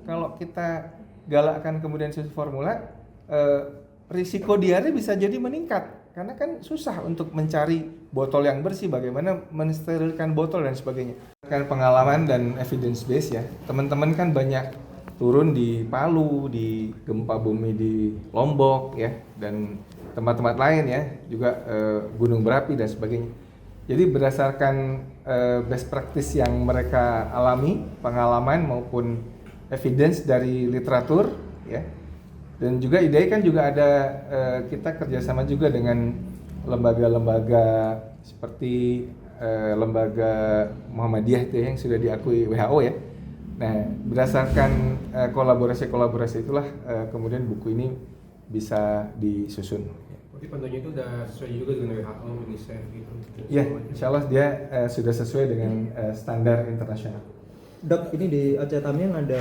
kalau kita galakkan kemudian susu formula, risiko diare bisa jadi meningkat karena kan susah untuk mencari botol yang bersih, bagaimana mensterilkan botol dan sebagainya. Kan pengalaman dan evidence base ya, teman-teman kan banyak turun di Palu, di gempa bumi di Lombok ya, dan tempat-tempat lain ya, juga gunung berapi dan sebagainya. Jadi berdasarkan best practice yang mereka alami, pengalaman maupun evidence dari literatur ya. Dan juga IDAI kan juga ada, kita kerjasama juga dengan lembaga-lembaga seperti lembaga Muhammadiyah itu yang sudah diakui WHO ya. Nah, berdasarkan kolaborasi-kolaborasi itulah kemudian buku ini bisa disusun. Berarti panduannya itu udah sesuai juga dengan WHO, UNICEF gitu? Iya, insya Allah dia sudah sesuai dengan standar internasional. Dok, ini di Aceh Tamiang ada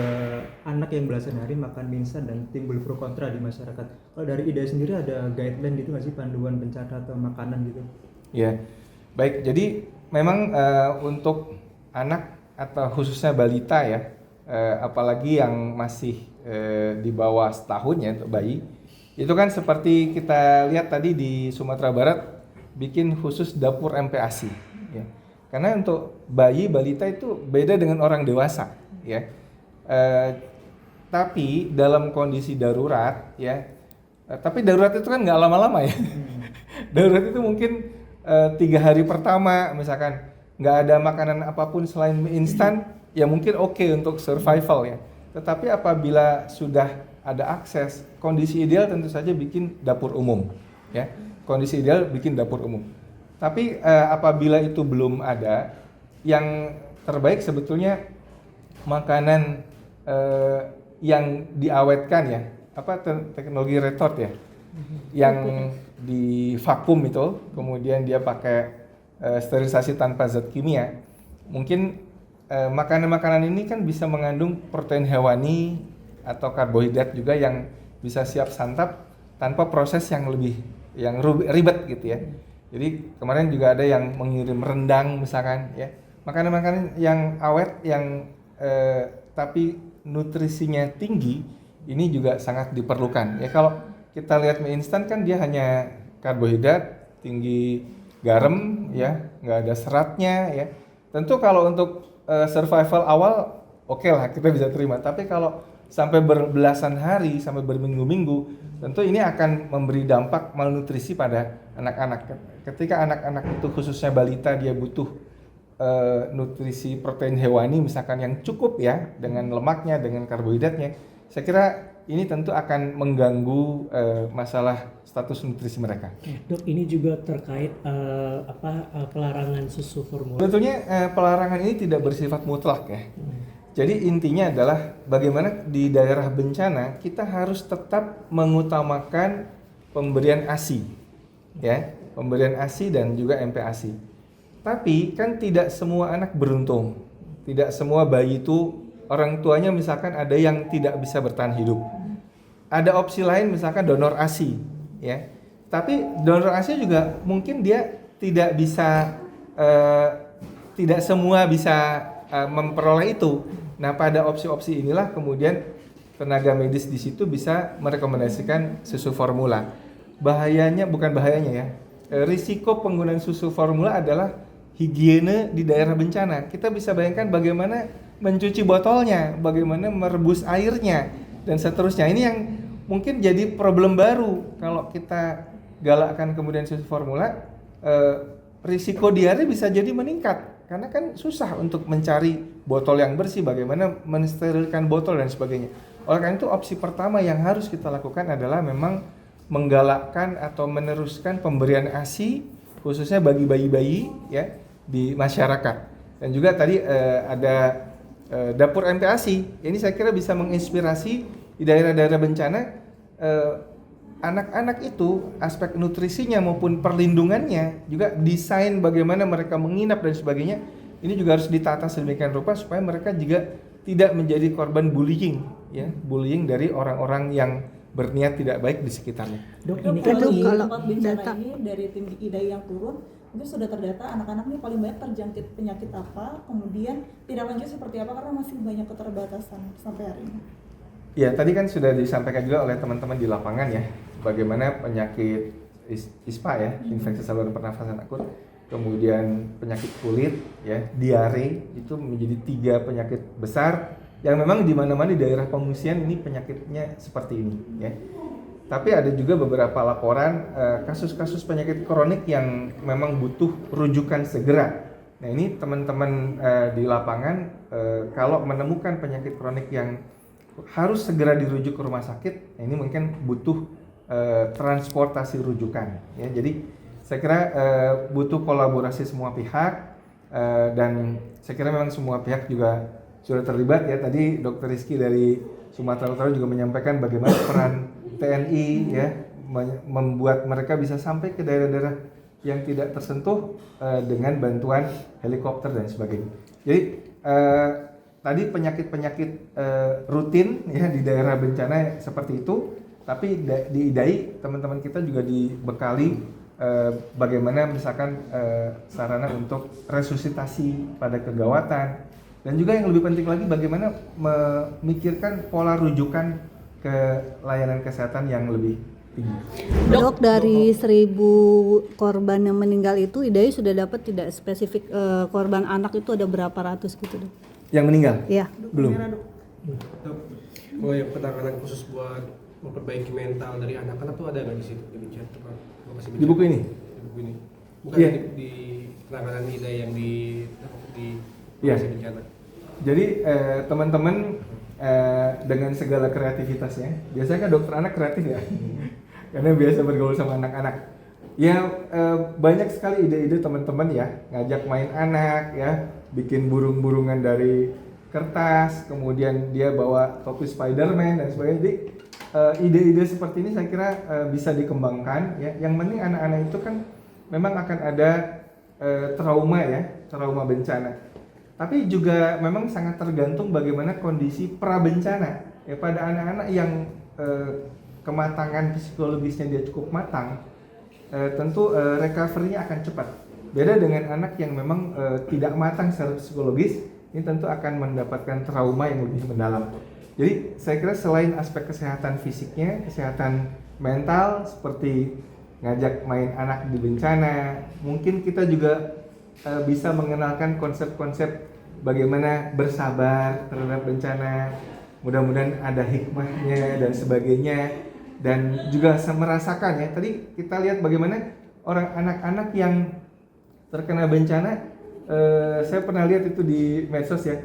anak yang belasan hari makan mie instan dan timbul pro kontra di masyarakat. Kalau dari IDAI sendiri ada guideline gitu nggak sih, panduan pencatatan makanan gitu? Ya, baik. Jadi memang untuk anak atau khususnya balita ya, apalagi yang masih di bawah setahun ya untuk bayi, itu kan seperti kita lihat tadi di Sumatera Barat bikin khusus dapur MPASI. Ya. Karena untuk bayi balita itu beda dengan orang dewasa, ya. Tapi dalam kondisi darurat, ya. Tapi darurat itu kan nggak lama-lama ya. Darurat itu mungkin 3 hari pertama, misalkan nggak ada makanan apapun selain mie instan, ya mungkin oke untuk survival ya. Tetapi apabila sudah ada akses, kondisi ideal tentu saja bikin dapur umum, ya. Kondisi ideal bikin dapur umum. Tapi apabila itu belum ada, yang terbaik sebetulnya makanan yang diawetkan ya, teknologi retort ya, yang di vakum itu, kemudian dia pakai sterilisasi tanpa zat kimia. Mungkin makanan-makanan ini kan bisa mengandung protein hewani atau karbohidrat juga yang bisa siap santap tanpa proses yang ribet gitu ya. Jadi kemarin juga ada yang mengirim rendang misalkan ya, makanan-makanan yang awet yang tapi nutrisinya tinggi ini juga sangat diperlukan ya. Kalau kita lihat mie instan kan dia hanya karbohidrat, tinggi garam ya, nggak ada seratnya ya. Tentu kalau untuk survival awal oke lah kita bisa terima, tapi kalau sampai berbelasan hari, sampai berminggu-minggu, tentu ini akan memberi dampak malnutrisi pada anak-anak. Ketika anak-anak itu khususnya balita dia butuh nutrisi protein hewani misalkan yang cukup ya, dengan lemaknya, dengan karbohidratnya, saya kira ini tentu akan mengganggu masalah status nutrisi mereka. Dok, ini juga terkait pelarangan susu formula. Sebetulnya pelarangan ini tidak bersifat mutlak ya. Jadi intinya adalah bagaimana di daerah bencana kita harus tetap mengutamakan pemberian ASI, ya, pemberian ASI dan juga MPASI. Tapi kan tidak semua anak beruntung, tidak semua bayi itu orang tuanya misalkan ada yang tidak bisa bertahan hidup. Ada opsi lain misalkan donor ASI, ya. Tapi donor ASI juga mungkin dia tidak bisa, tidak semua bisa memperoleh itu. Nah, pada opsi-opsi inilah kemudian tenaga medis di situ bisa merekomendasikan susu formula. Bukan bahayanya ya. Risiko penggunaan susu formula adalah higiene di daerah bencana. Kita bisa bayangkan bagaimana mencuci botolnya, bagaimana merebus airnya dan seterusnya. Ini yang mungkin jadi problem baru kalau kita galakkan kemudian susu formula, risiko diare bisa jadi meningkat. Karena kan susah untuk mencari botol yang bersih, bagaimana mensterilkan botol dan sebagainya. Oleh karena itu opsi pertama yang harus kita lakukan adalah memang menggalakkan atau meneruskan pemberian ASI khususnya bagi bayi-bayi ya di masyarakat. Dan juga tadi ada dapur MPASI. Ini saya kira bisa menginspirasi di daerah-daerah bencana, anak-anak itu aspek nutrisinya maupun perlindungannya, juga desain bagaimana mereka menginap dan sebagainya, ini juga harus ditata sedemikian rupa supaya mereka juga tidak menjadi korban bullying ya, bullying dari orang-orang yang berniat tidak baik di sekitarnya. Dok, ini Kalau kan tempat bencana ini dari tim IDAI yang turun itu sudah terdata anak-anak nih paling banyak terjangkit penyakit apa, kemudian tidak lanjut seperti apa karena masih banyak keterbatasan sampai hari ini. Ya, tadi kan sudah disampaikan juga oleh teman-teman di lapangan ya, bagaimana penyakit ISPA ya, infeksi saluran pernafasan akut, kemudian penyakit kulit ya, diare itu menjadi 3 penyakit besar yang memang di mana-mana di daerah pengungsian ini penyakitnya seperti ini ya. Tapi ada juga beberapa laporan kasus-kasus penyakit kronik yang memang butuh rujukan segera. Nah ini teman-teman di lapangan kalau menemukan penyakit kronik yang harus segera dirujuk ke rumah sakit, nah ini mungkin butuh transportasi rujukan. Ya. Jadi saya kira butuh kolaborasi semua pihak dan saya kira memang semua pihak juga sudah terlibat ya. Tadi Dr. Rizky dari Sumatera Utara juga menyampaikan bagaimana peran TNI ya membuat mereka bisa sampai ke daerah-daerah yang tidak tersentuh dengan bantuan helikopter dan sebagainya. Jadi tadi penyakit-penyakit rutin ya di daerah bencana seperti itu, tapi di IDAI teman-teman kita juga dibekali bagaimana misalkan sarana untuk resusitasi pada kegawatan, dan juga yang lebih penting lagi bagaimana memikirkan pola rujukan ke layanan kesehatan yang lebih tinggi. Dok, dari 1.000 korban yang meninggal itu IDAI sudah dapat tidak spesifik korban anak itu ada berapa ratus gitu dok? Yang meninggal? Iya. Belum. Oh ya, penanganan khusus buat memperbaiki mental dari anak-anak tuh ada nggak di situ Di buku ini? Di buku ini. Bukan Iya. di penanganan IDA yang di Iya. lokasi bencana. Jadi teman-teman dengan segala kreativitasnya, biasanya kan dokter anak kreatif ya, karena biasa bergaul sama anak-anak. Ya banyak sekali ide-ide teman-teman ya, ngajak main anak ya, bikin burung-burungan dari kertas, kemudian dia bawa topi Spiderman dan sebagainya. Jadi ide-ide seperti ini saya kira bisa dikembangkan ya. Yang penting anak-anak itu kan memang akan ada trauma ya, trauma bencana. Tapi juga memang sangat tergantung bagaimana kondisi prabencana ya, pada anak-anak yang kematangan psikologisnya dia cukup matang, tentu recovery-nya akan cepat. Beda dengan anak yang memang tidak matang secara psikologis, ini tentu akan mendapatkan trauma yang lebih mendalam. Jadi saya kira selain aspek kesehatan fisiknya, kesehatan mental seperti ngajak main anak di bencana, mungkin kita juga bisa mengenalkan konsep-konsep bagaimana bersabar terhadap bencana, mudah-mudahan ada hikmahnya dan sebagainya, dan juga merasakan ya, tadi kita lihat bagaimana orang anak-anak yang terkena bencana, saya pernah lihat itu di medsos ya,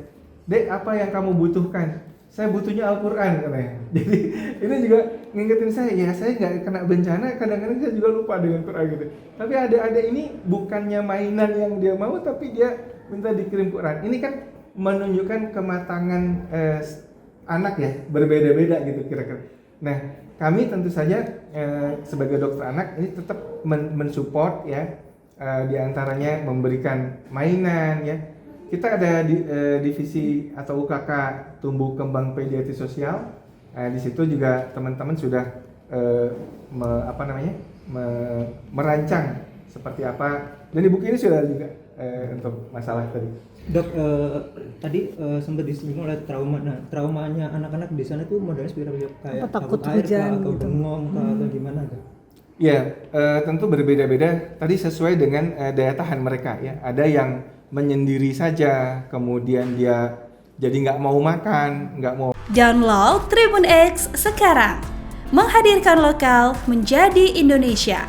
Dek apa yang kamu butuhkan? Saya butuhnya Al-Quran katanya. Jadi ini juga ngingetin saya, ya saya nggak kena bencana, kadang-kadang saya juga lupa dengan Quran gitu. Tapi ada ini bukannya mainan yang dia mau, tapi dia minta dikirim Quran. Ini kan menunjukkan kematangan anak ya, berbeda-beda gitu kira-kira. Nah kami tentu saja sebagai dokter anak ini tetap mensupport ya, diantaranya memberikan mainan ya. Kita ada divisi atau UKK tumbuh kembang pediatri sosial. Di situ juga teman-teman sudah merancang seperti apa. Dan di buku ini sudah juga untuk masalah tadi. Dok, tadi sempat disinggung oleh trauma. Nah, traumanya anak-anak di sana tuh modelnya seperti apa? Kayak takut air hujan atau gitu. bengong atau gimana Dok? Ya, tentu berbeda-beda. Tadi sesuai dengan daya tahan mereka ya. Ada yang menyendiri saja, kemudian dia jadi nggak mau makan, nggak mau. Download Tribun X sekarang, menghadirkan lokal menjadi Indonesia.